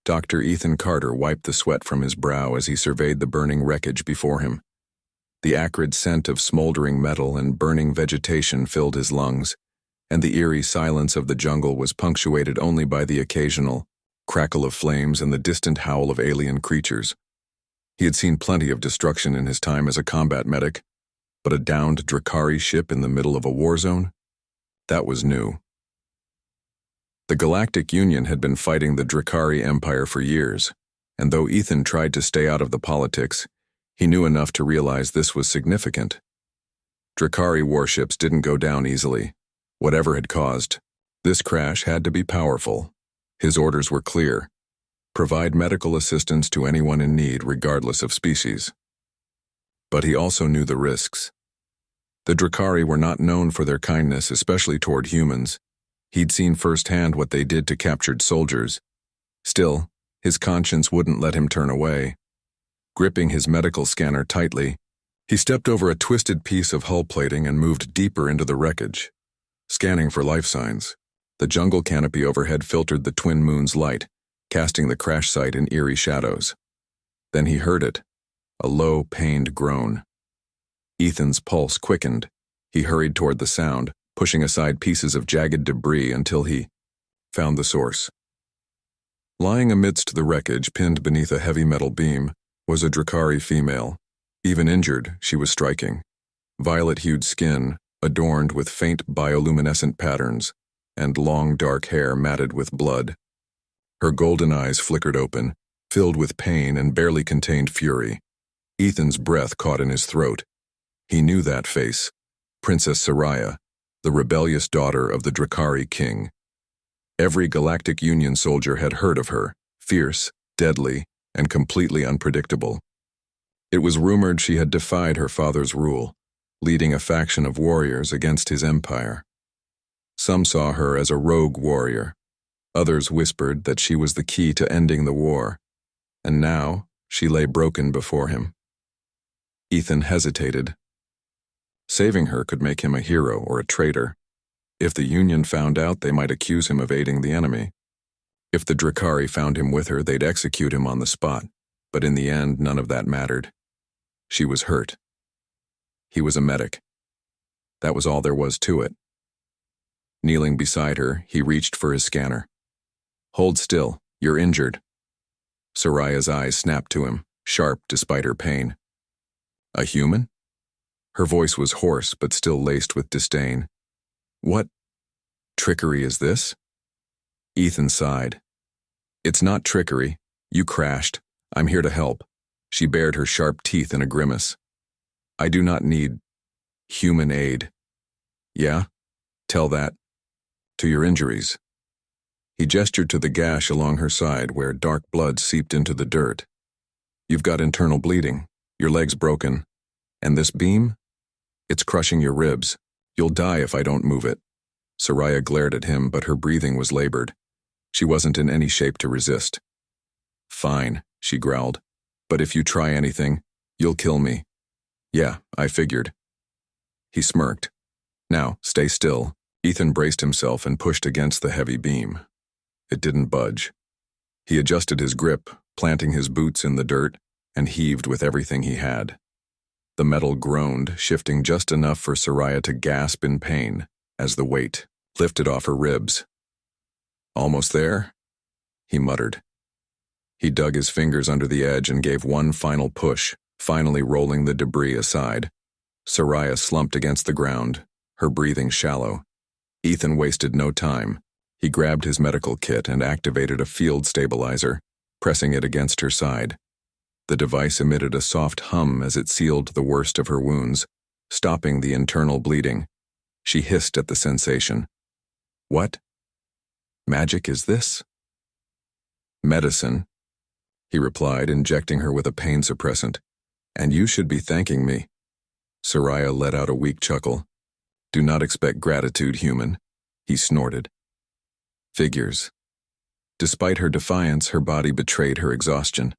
Dr. Ethan Carter wiped the sweat from his brow as he surveyed the burning wreckage before him. The acrid scent of smoldering metal and burning vegetation filled his lungs, and the eerie silence of the jungle was punctuated only by the occasional crackle of flames and the distant howl of alien creatures. He had seen plenty of destruction in his time as a combat medic, but a downed Drakari ship in the middle of a war zone? That was new. The Galactic Union had been fighting the Drakari Empire for years, and though Ethan tried to stay out of the politics, he knew enough to realize this was significant. Drakari warships didn't go down easily. Whatever had caused, this crash had to be powerful. His orders were clear: provide medical assistance to anyone in need regardless of species. But he also knew the risks. The Drakari were not known for their kindness, especially toward humans. He'd seen firsthand what they did to captured soldiers. Still, his conscience wouldn't let him turn away. Gripping his medical scanner tightly, he stepped over a twisted piece of hull plating and moved deeper into the wreckage, scanning for life signs. The jungle canopy overhead filtered the twin moon's light, casting the crash site in eerie shadows. Then he heard it, a low, pained groan. Ethan's pulse quickened. He hurried toward the sound, pushing aside pieces of jagged debris until he found the source. Lying amidst the wreckage, pinned beneath a heavy metal beam, was a Drakari female. Even injured, she was striking. Violet-hued skin, adorned with faint bioluminescent patterns, and long dark hair matted with blood. Her golden eyes flickered open, filled with pain and barely contained fury. Ethan's breath caught in his throat. He knew that face: Princess Soraya, the rebellious daughter of the Drakari king. Every Galactic Union soldier had heard of her, fierce, deadly, and completely unpredictable. It was rumored she had defied her father's rule, leading a faction of warriors against his empire. Some saw her as a rogue warrior. Others whispered that she was the key to ending the war. And now, she lay broken before him. Ethan hesitated. Saving her could make him a hero or a traitor. If the Union found out, they might accuse him of aiding the enemy. If the Drakari found him with her, they'd execute him on the spot. But in the end, none of that mattered. She was hurt. He was a medic. That was all there was to it. Kneeling beside her, he reached for his scanner. "Hold still, you're injured." Soraya's eyes snapped to him, sharp despite her pain. "A human?" Her voice was hoarse but still laced with disdain. "What trickery is this?" Ethan sighed. "It's not trickery. You crashed. I'm here to help." She bared her sharp teeth in a grimace. "I do not need human aid." "Yeah? Tell that. To your injuries." He gestured to the gash along her side where dark blood seeped into the dirt. "You've got internal bleeding. Your leg's broken. And this beam? It's crushing your ribs. You'll die if I don't move it." Soraya glared at him, but her breathing was labored. She wasn't in any shape to resist. "Fine," she growled. "But if you try anything, you'll kill me." "Yeah, I figured." He smirked. "Now, stay still." Ethan braced himself and pushed against the heavy beam. It didn't budge. He adjusted his grip, planting his boots in the dirt, and heaved with everything he had. The metal groaned, shifting just enough for Soraya to gasp in pain as the weight lifted off her ribs. "Almost there?" he muttered. He dug his fingers under the edge and gave one final push, finally rolling the debris aside. Soraya slumped against the ground, her breathing shallow. Ethan wasted no time. He grabbed his medical kit and activated a field stabilizer, pressing it against her side. The device emitted a soft hum as it sealed the worst of her wounds, stopping the internal bleeding. She hissed at the sensation. "What magic is this?" "Medicine," he replied, injecting her with a pain suppressant. "And you should be thanking me." Soraya let out a weak chuckle. "Do not expect gratitude, human," he snorted. Figures. Despite her defiance, her body betrayed her exhaustion.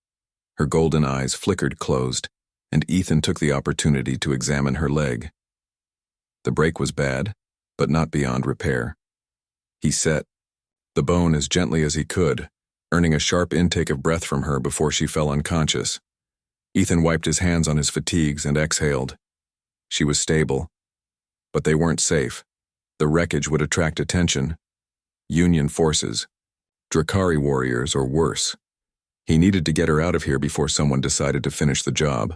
Her golden eyes flickered closed, and Ethan took the opportunity to examine her leg. The break was bad, but not beyond repair. He set the bone as gently as he could, earning a sharp intake of breath from her before she fell unconscious. Ethan wiped his hands on his fatigues and exhaled. She was stable. But they weren't safe. The wreckage would attract attention. Union forces. Drakari warriors or worse. He needed to get her out of here before someone decided to finish the job.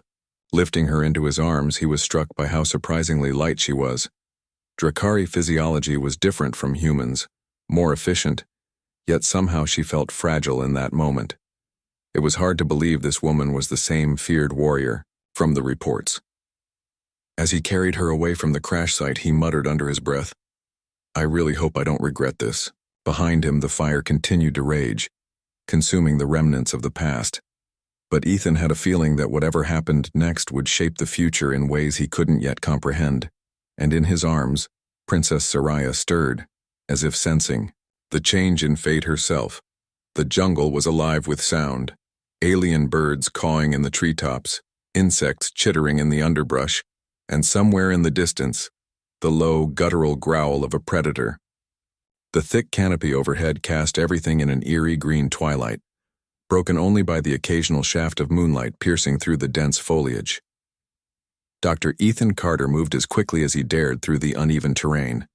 Lifting her into his arms, he was struck by how surprisingly light she was. Drakari physiology was different from humans, more efficient, yet somehow she felt fragile in that moment. It was hard to believe this woman was the same feared warrior from the reports. As he carried her away from the crash site, he muttered under his breath, "I really hope I don't regret this." Behind him, the fire continued to rage, consuming the remnants of the past. But Ethan had a feeling that whatever happened next would shape the future in ways he couldn't yet comprehend. And in his arms, Princess Soraya stirred, as if sensing the change in fate herself. The jungle was alive with sound. Alien birds cawing in the treetops, insects chittering in the underbrush, and somewhere in the distance, the low, guttural growl of a predator. The thick canopy overhead cast everything in an eerie green twilight, broken only by the occasional shaft of moonlight piercing through the dense foliage. Dr. Ethan Carter moved as quickly as he dared through the uneven terrain,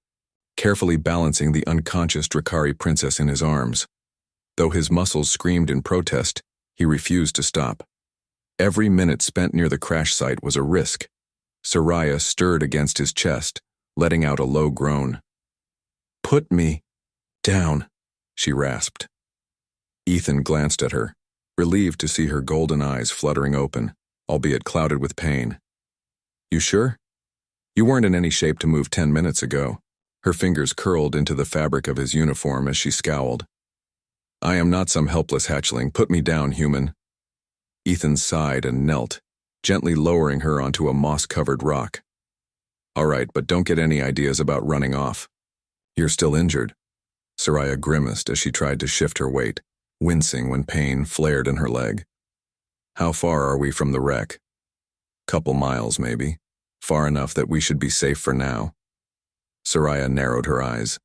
carefully balancing the unconscious Drakari princess in his arms. Though his muscles screamed in protest, he refused to stop. Every minute spent near the crash site was a risk. Soraya stirred against his chest, letting out a low groan. "Put me down," she rasped. Ethan glanced at her, relieved to see her golden eyes fluttering open, albeit clouded with pain. "You sure? You weren't in any shape to move 10 minutes ago." Her fingers curled into the fabric of his uniform as she scowled. "I am not some helpless hatchling. Put me down, human." Ethan sighed and knelt, gently lowering her onto a moss-covered rock. "All right, but don't get any ideas about running off. You're still injured." Soraya grimaced as she tried to shift her weight, wincing when pain flared in her leg. "How far are we from the wreck?" "Couple miles, maybe. Far enough that we should be safe for now." Soraya narrowed her eyes.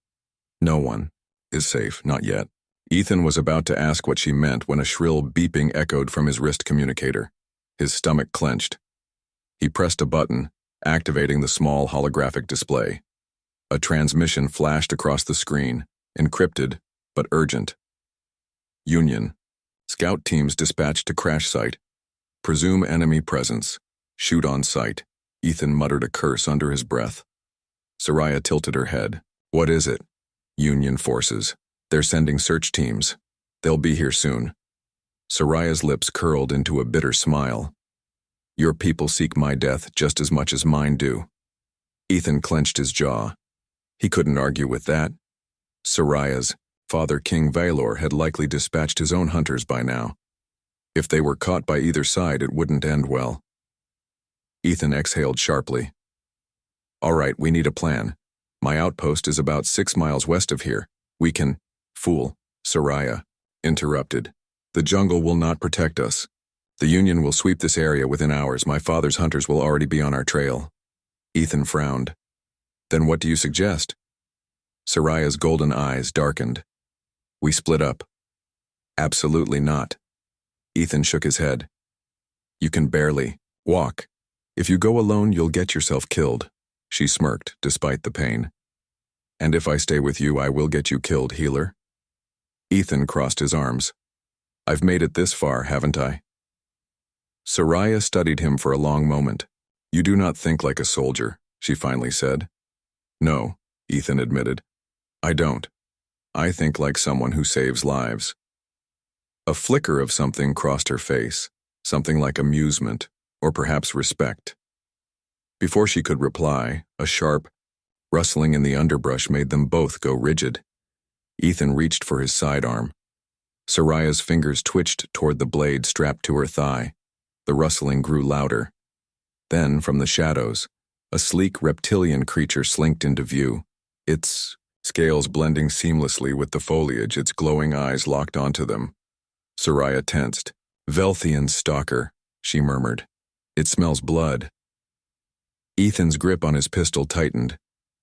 "No one is safe, not yet." Ethan was about to ask what she meant when a shrill beeping echoed from his wrist communicator. His stomach clenched. He pressed a button, activating the small holographic display. A transmission flashed across the screen, encrypted, but urgent. "Union. Scout teams dispatched to crash site. Presume enemy presence. Shoot on sight." Ethan muttered a curse under his breath. Soraya tilted her head. "What is it?" "Union forces. They're sending search teams. They'll be here soon." Soraya's lips curled into a bitter smile. "Your people seek my death just as much as mine do." Ethan clenched his jaw. He couldn't argue with that. Soraya's father, King Valor, had likely dispatched his own hunters by now. If they were caught by either side, it wouldn't end well. Ethan exhaled sharply. "All right, we need a plan. My outpost is about 6 miles west of here. We can..." "Fool," Soraya interrupted. "The jungle will not protect us. The Union will sweep this area within hours. My father's hunters will already be on our trail." Ethan frowned. "Then what do you suggest?" Soraya's golden eyes darkened. "We split up." "Absolutely not." Ethan shook his head. "You can barely walk. If you go alone, you'll get yourself killed." She smirked, despite the pain. "And if I stay with you, I will get you killed, healer." Ethan crossed his arms. "I've made it this far, haven't I?" Soraya studied him for a long moment. "You do not think like a soldier," she finally said. "No," Ethan admitted. "I don't. I think like someone who saves lives." A flicker of something crossed her face, something like amusement, or perhaps respect. Before she could reply, a sharp rustling in the underbrush made them both go rigid. Ethan reached for his sidearm. Soraya's fingers twitched toward the blade strapped to her thigh. The rustling grew louder. Then, from the shadows, a sleek reptilian creature slinked into view, its scales blending seamlessly with the foliage, its glowing eyes locked onto them. Soraya tensed. "Velthian stalker," she murmured. "It smells blood." Ethan's grip on his pistol tightened.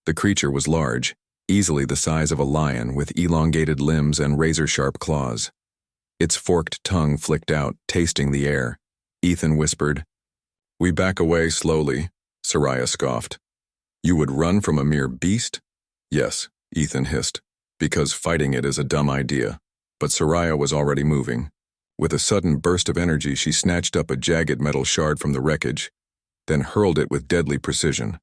The creature was large, easily the size of a lion, with elongated limbs and razor-sharp claws. Its forked tongue flicked out, tasting the air. Ethan whispered, "We back away slowly," Soraya scoffed. "You would run from a mere beast?" "Yes," Ethan hissed, "because fighting it is a dumb idea." But Soraya was already moving. With a sudden burst of energy, she snatched up a jagged metal shard from the wreckage, then hurled it with deadly precision.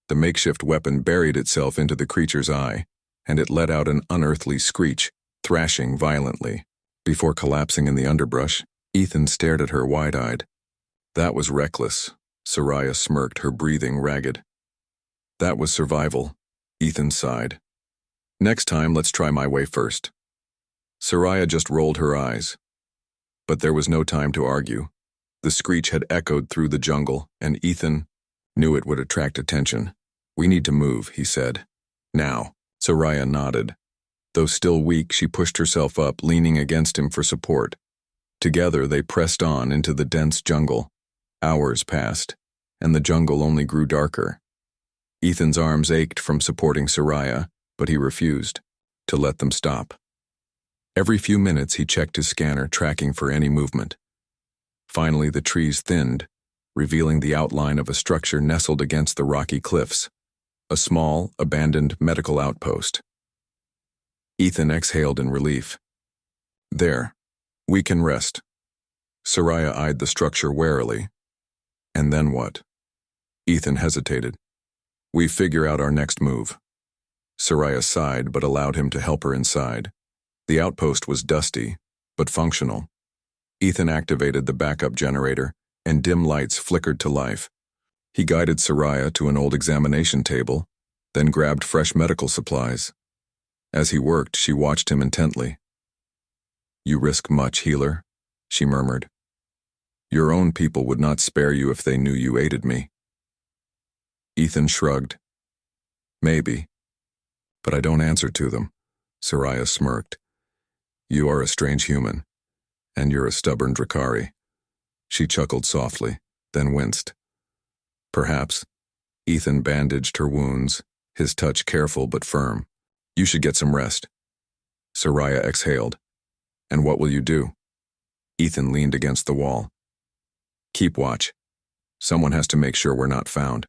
The makeshift weapon buried itself into the creature's eye, and it let out an unearthly screech, thrashing violently. Before collapsing in the underbrush, Ethan stared at her wide-eyed. "That was reckless," Soraya smirked, her breathing ragged. "That was survival," Ethan sighed. "Next time, let's try my way first." Soraya just rolled her eyes. But there was no time to argue. The screech had echoed through the jungle, and Ethan knew it would attract attention. "We need to move," he said. "Now." Soraya nodded. Though still weak, she pushed herself up, leaning against him for support. Together they pressed on into the dense jungle. Hours passed, and the jungle only grew darker. Ethan's arms ached from supporting Soraya, but he refused to let them stop. Every few minutes he checked his scanner, tracking for any movement. Finally the trees thinned, revealing the outline of a structure nestled against the rocky cliffs. A small, abandoned medical outpost. Ethan exhaled in relief. "There. We can rest." Soraya eyed the structure warily. "And then what?" Ethan hesitated. "We figure out our next move." Soraya sighed but allowed him to help her inside. The outpost was dusty, but functional. Ethan activated the backup generator, and dim lights flickered to life. He guided Soraya to an old examination table, then grabbed fresh medical supplies. As he worked, she watched him intently. "You risk much, healer," she murmured. "Your own people would not spare you if they knew you aided me." Ethan shrugged. "Maybe. But I don't answer to them," Soraya smirked. "You are a strange human, and you're a stubborn Drakari." She chuckled softly, then winced. "Perhaps." Ethan bandaged her wounds, his touch careful but firm. "You should get some rest." Soraya exhaled. "And what will you do?" Ethan leaned against the wall. "Keep watch. Someone has to make sure we're not found."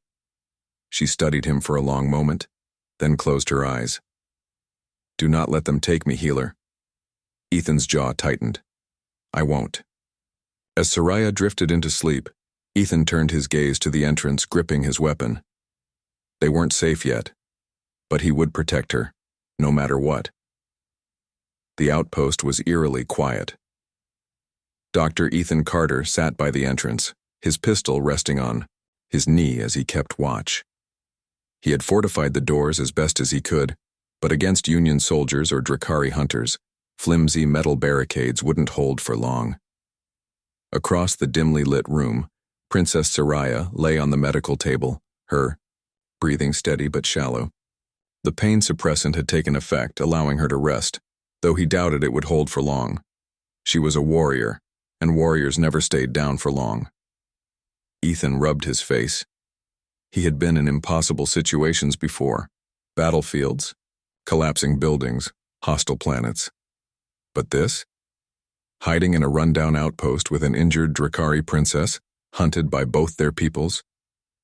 She studied him for a long moment, then closed her eyes. "Do not let them take me, healer." Ethan's jaw tightened. "I won't." As Soraya drifted into sleep, Ethan turned his gaze to the entrance, gripping his weapon. They weren't safe yet, but he would protect her, no matter what. The outpost was eerily quiet. Dr. Ethan Carter sat by the entrance, his pistol resting on his knee as he kept watch. He had fortified the doors as best as he could, but against Union soldiers or Drakari hunters, flimsy metal barricades wouldn't hold for long. Across the dimly lit room, Princess Soraya lay on the medical table, her breathing steady but shallow. The pain suppressant had taken effect, allowing her to rest, though he doubted it would hold for long. She was a warrior, and warriors never stayed down for long. Ethan rubbed his face. He had been in impossible situations before: battlefields, collapsing buildings, hostile planets. But this? Hiding in a rundown outpost with an injured Drakari princess, hunted by both their peoples?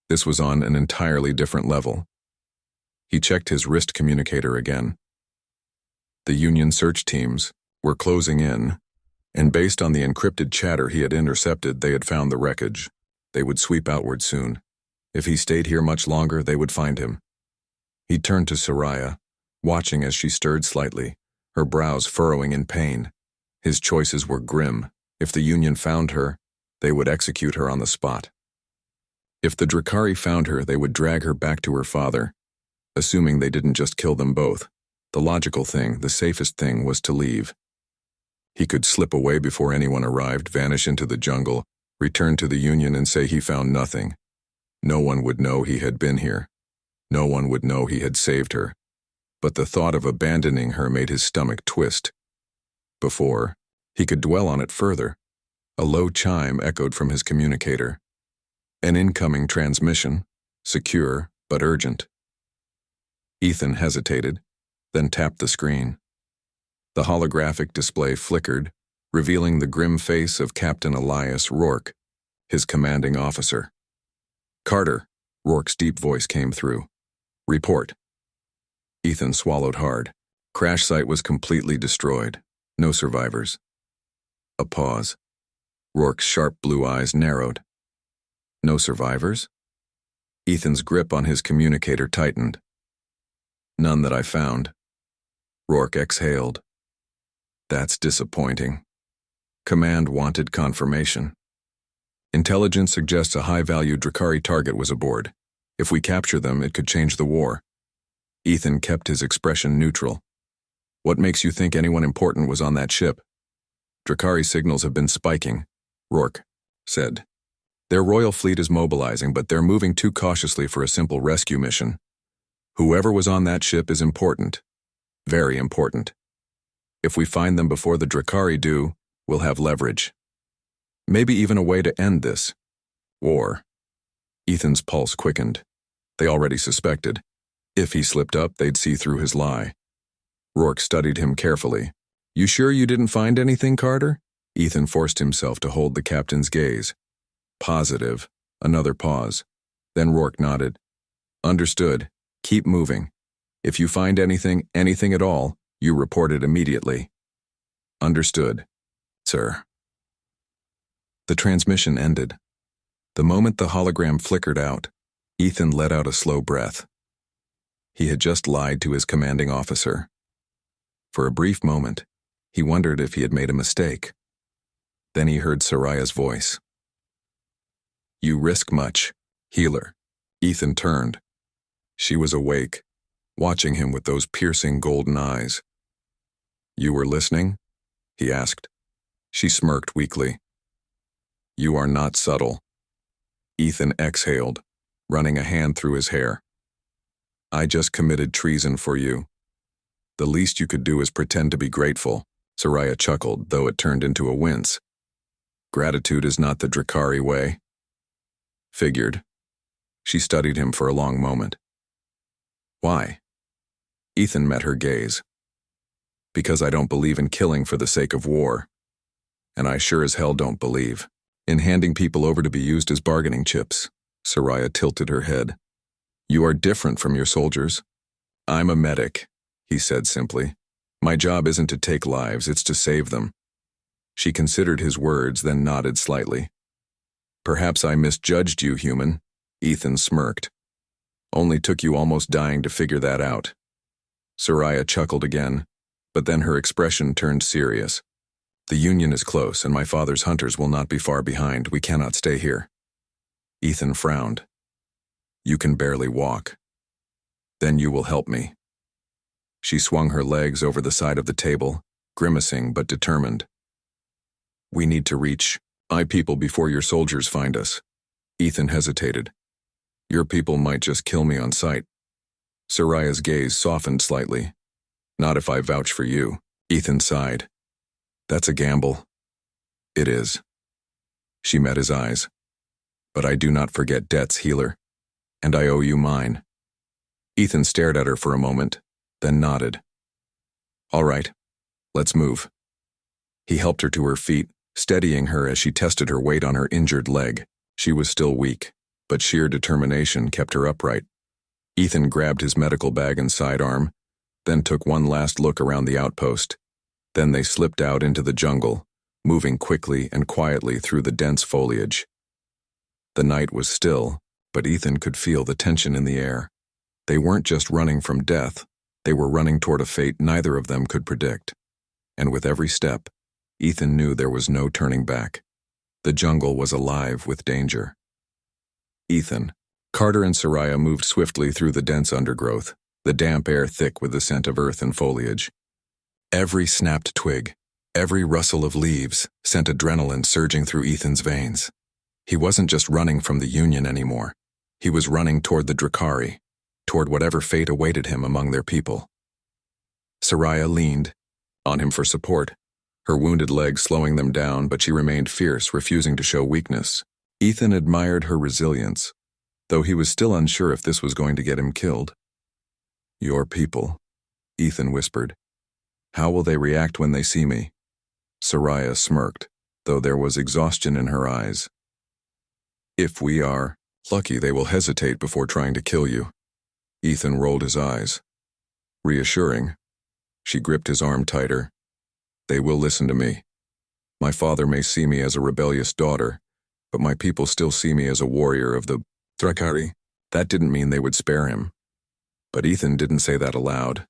This was on an entirely different level. He checked his wrist communicator again. The Union search teams were closing in, and based on the encrypted chatter he had intercepted, they had found the wreckage. They would sweep outward soon. If he stayed here much longer, they would find him. He turned to Soraya, watching as she stirred slightly, her brows furrowing in pain. His choices were grim. If the Union found her, they would execute her on the spot. If the Drakari found her, they would drag her back to her father. Assuming they didn't just kill them both, the logical thing, the safest thing, was to leave. He could slip away before anyone arrived, vanish into the jungle, return to the Union and say he found nothing. No one would know he had been here. No one would know he had saved her. But the thought of abandoning her made his stomach twist. Before he could dwell on it further, a low chime echoed from his communicator. An incoming transmission, secure but urgent. Ethan hesitated, then tapped the screen. The holographic display flickered, revealing the grim face of Captain Elias Rourke, his commanding officer. "Carter," Rourke's deep voice came through. "Report." Ethan swallowed hard. Crash site was completely destroyed. No survivors. A pause. Rourke's sharp blue eyes narrowed. No survivors? Ethan's grip on his communicator tightened. "None that I found." Rourke exhaled. "That's disappointing." Command wanted confirmation. "Intelligence suggests a high-value Drakari target was aboard. If we capture them, it could change the war." Ethan kept his expression neutral. "What makes you think anyone important was on that ship?" "Drakari signals have been spiking," Rourke said. "Their royal fleet is mobilizing, but they're moving too cautiously for a simple rescue mission. Whoever was on that ship is important. Very important. If we find them before the Drakari do, we'll have leverage. Maybe even a way to end this war." Ethan's pulse quickened. They already suspected. If he slipped up, they'd see through his lie. Rourke studied him carefully. "You sure you didn't find anything, Carter?" Ethan forced himself to hold the captain's gaze. "Positive." Another pause. Then Rourke nodded. "Understood. Keep moving. If you find anything at all, you report it immediately." "Understood, sir." The transmission ended. The moment the hologram flickered out, Ethan let out a slow breath. He had just lied to his commanding officer. For a brief moment, he wondered if he had made a mistake. Then he heard Soraya's voice. "You risk much, healer." Ethan turned. She was awake, watching him with those piercing golden eyes. "You were listening?" he asked. She smirked weakly. "You are not subtle." Ethan exhaled, running a hand through his hair. "I just committed treason for you. The least you could do is pretend to be grateful." Soraya chuckled, though it turned into a wince. "Gratitude is not the Drakari way." "Figured." She studied him for a long moment. "Why?" Ethan met her gaze. "Because I don't believe in killing for the sake of war. And I sure as hell don't believe in handing people over to be used as bargaining chips." Soraya tilted her head. "You are different from your soldiers." "I'm a medic," he said simply. "My job isn't to take lives, it's to save them." She considered his words, then nodded slightly. "Perhaps I misjudged you, human." Ethan smirked. "Only took you almost dying to figure that out." Soraya chuckled again, but then her expression turned serious. "The Union is close, and my father's hunters will not be far behind. We cannot stay here." Ethan frowned. "You can barely walk. Then you will help me." She swung her legs over the side of the table, grimacing but determined. "We need to reach my people before your soldiers find us." Ethan hesitated. "Your people might just kill me on sight." Soraya's gaze softened slightly. "Not if I vouch for you." Ethan sighed. "That's a gamble." "It is." She met his eyes. "But I do not forget debts, healer. And I owe you mine." Ethan stared at her for a moment, then nodded. "All right, let's move." He helped her to her feet, steadying her as she tested her weight on her injured leg. She was still weak, but sheer determination kept her upright. Ethan grabbed his medical bag and sidearm, then took one last look around the outpost. Then they slipped out into the jungle, moving quickly and quietly through the dense foliage. The night was still, but Ethan could feel the tension in the air. They weren't just running from death, they were running toward a fate neither of them could predict. And with every step, Ethan knew there was no turning back. The jungle was alive with danger. "Ethan." Carter and Soraya moved swiftly through the dense undergrowth, the damp air thick with the scent of earth and foliage. Every snapped twig, every rustle of leaves sent adrenaline surging through Ethan's veins. He wasn't just running from the Union anymore. He was running toward the Drakari, toward whatever fate awaited him among their people. Soraya leaned on him for support, her wounded leg slowing them down, but she remained fierce, refusing to show weakness. Ethan admired her resilience, though he was still unsure if this was going to get him killed. "Your people," Ethan whispered. "How will they react when they see me?" Soraya smirked, though there was exhaustion in her eyes. If we are lucky, they will hesitate before trying to kill you. Ethan rolled his eyes. Reassuring. She gripped his arm tighter. They will listen to me. My father may see me as a rebellious daughter, but my people still see me as a warrior of the Drakari. That didn't mean they would spare him. But Ethan didn't say that aloud.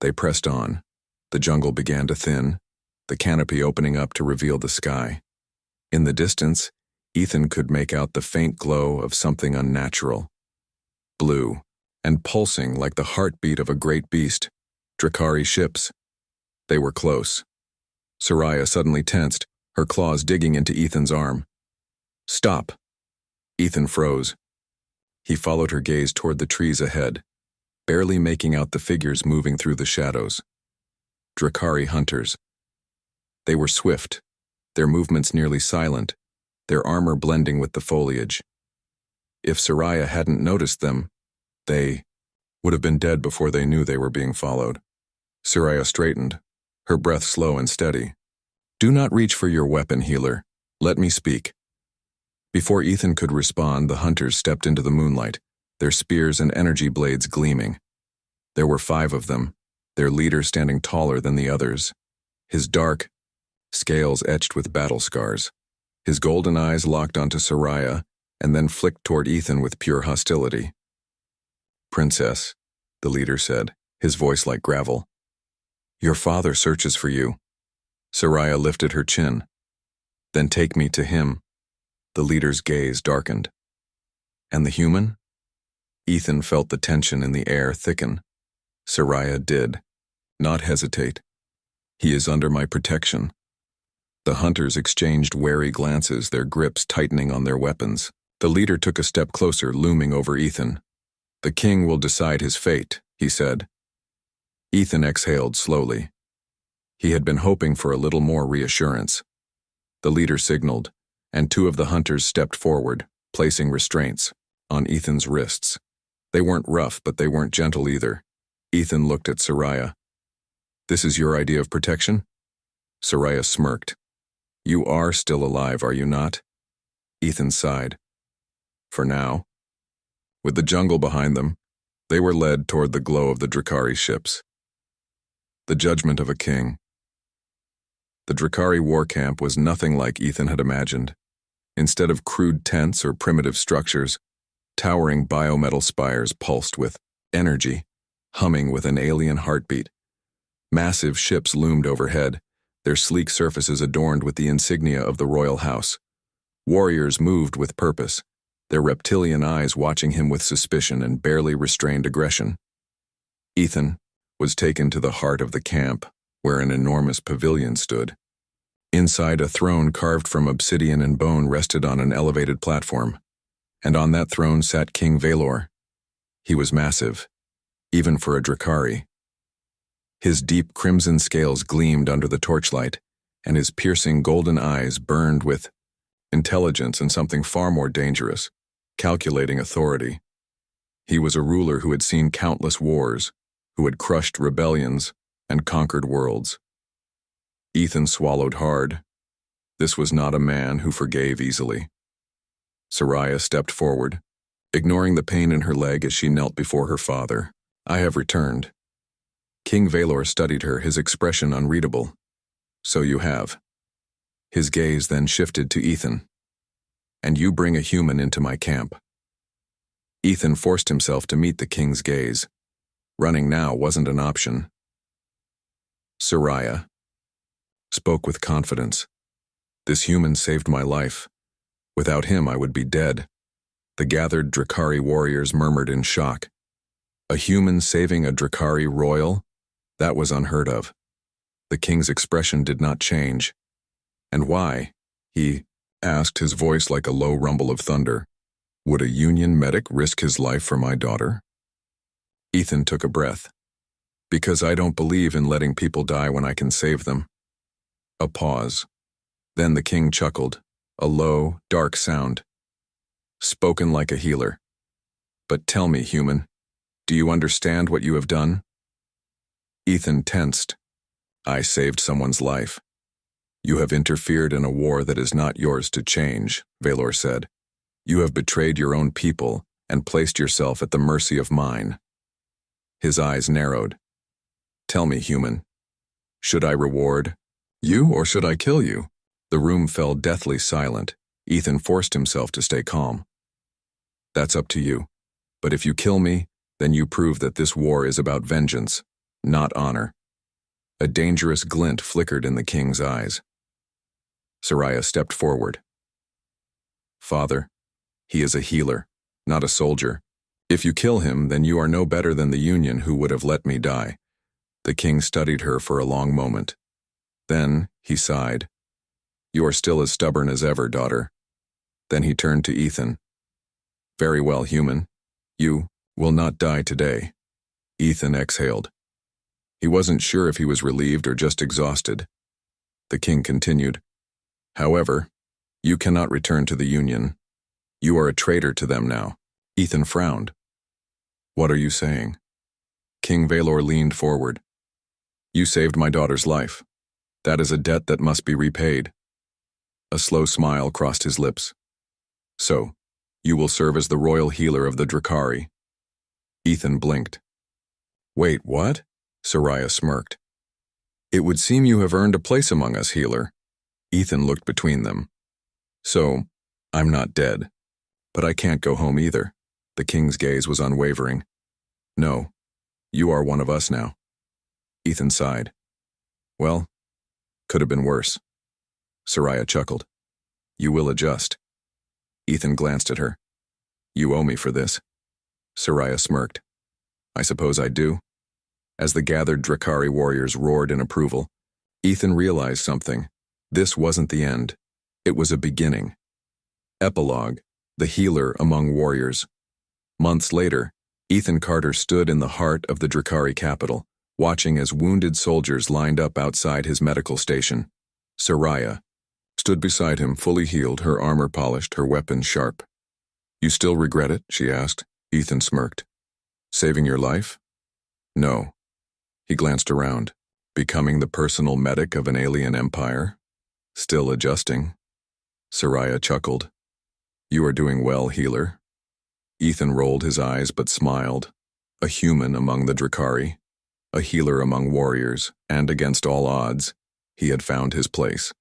They pressed on. The jungle began to thin, the canopy opening up to reveal the sky. In the distance, Ethan could make out the faint glow of something unnatural. Blue, and pulsing like the heartbeat of a great beast. Drakari ships. They were close. Soraya suddenly tensed, her claws digging into Ethan's arm. Stop. Ethan froze. He followed her gaze toward the trees ahead, barely making out the figures moving through the shadows. Drakari hunters. They were swift, their movements nearly silent, their armor blending with the foliage. If Soraya hadn't noticed them, they would have been dead before they knew they were being followed. Soraya straightened, her breath slow and steady. Do not reach for your weapon, healer. Let me speak. Before Ethan could respond, the hunters stepped into the moonlight, their spears and energy blades gleaming. There were 5 of them, their leader standing taller than the others, his dark scales etched with battle scars. His golden eyes locked onto Soraya and then flicked toward Ethan with pure hostility. Princess, the leader said, his voice like gravel. Your father searches for you. Soraya lifted her chin. Then take me to him. The leader's gaze darkened. And the human? Ethan felt the tension in the air thicken. Soraya did not hesitate. He is under my protection. The hunters exchanged wary glances, their grips tightening on their weapons. The leader took a step closer, looming over Ethan. The king will decide his fate, he said. Ethan exhaled slowly. He had been hoping for a little more reassurance. The leader signaled, and 2 of the hunters stepped forward, placing restraints on Ethan's wrists. They weren't rough, but they weren't gentle either. Ethan looked at Soraya. This is your idea of protection? Soraya smirked. You are still alive, are you not? Ethan sighed. For now. With the jungle behind them, they were led toward the glow of the Drakari ships. The judgment of a king. The Drakari war camp was nothing like Ethan had imagined. Instead of crude tents or primitive structures, towering biometal spires pulsed with energy, humming with an alien heartbeat. Massive ships loomed overhead, their sleek surfaces adorned with the insignia of the royal house. Warriors moved with purpose, their reptilian eyes watching him with suspicion and barely restrained aggression. Ethan was taken to the heart of the camp, where an enormous pavilion stood. Inside, a throne carved from obsidian and bone rested on an elevated platform, and on that throne sat King Valor. He was massive, even for a Drakari. His deep crimson scales gleamed under the torchlight, and his piercing golden eyes burned with intelligence and something far more dangerous, calculating authority. He was a ruler who had seen countless wars, who had crushed rebellions and conquered worlds. Ethan swallowed hard. This was not a man who forgave easily. Soraya stepped forward, ignoring the pain in her leg as she knelt before her father. I have returned. King Valor studied her, his expression unreadable. So you have. His gaze then shifted to Ethan. And you bring a human into my camp. Ethan forced himself to meet the king's gaze. Running now wasn't an option. Soraya spoke with confidence. This human saved my life. Without him, I would be dead. The gathered Drakari warriors murmured in shock. A human saving a Drakari royal? That was unheard of. The king's expression did not change. And why? He asked, his voice like a low rumble of thunder. Would a Union medic risk his life for my daughter? Ethan took a breath. Because I don't believe in letting people die when I can save them. A pause. Then the king chuckled, a low, dark sound. Spoken like a healer. But tell me, human, do you understand what you have done? Ethan tensed. I saved someone's life. You have interfered in a war that is not yours to change, Valor said. You have betrayed your own people and placed yourself at the mercy of mine. His eyes narrowed. Tell me, human, should I reward you or should I kill you? The room fell deathly silent. Ethan forced himself to stay calm. That's up to you. But if you kill me, then you prove that this war is about vengeance, not honor. A dangerous glint flickered in the king's eyes. Soraya stepped forward. Father, he is a healer, not a soldier. If you kill him, then you are no better than the Union who would have let me die. The king studied her for a long moment. Then he sighed. You are still as stubborn as ever, daughter. Then he turned to Ethan. Very well, human. You will not die today. Ethan exhaled. He wasn't sure if he was relieved or just exhausted. The king continued. However, you cannot return to the Union. You are a traitor to them now. Ethan frowned. What are you saying? King Valor leaned forward. You saved my daughter's life. That is a debt that must be repaid. A slow smile crossed his lips. So, you will serve as the royal healer of the Drakari. Ethan blinked. Wait, what? Soraya smirked. It would seem you have earned a place among us, healer. Ethan looked between them. So, I'm not dead. But I can't go home either. The king's gaze was unwavering. No, you are one of us now. Ethan sighed. Well, could have been worse. Soraya chuckled. You will adjust. Ethan glanced at her. You owe me for this. Soraya smirked. I suppose I do. As the gathered Drakari warriors roared in approval, Ethan realized something. This wasn't the end. It was a beginning. Epilogue, the healer among warriors. Months later, Ethan Carter stood in the heart of the Drakari capital, watching as wounded soldiers lined up outside his medical station. Soraya stood beside him, fully healed, her armor polished, her weapon sharp. You still regret it? She asked. Ethan smirked. Saving your life? No. He glanced around. Becoming the personal medic of an alien empire? Still adjusting. Soraya chuckled. You are doing well, healer. Ethan rolled his eyes but smiled. A human among the Drakari, a healer among warriors, and against all odds, he had found his place.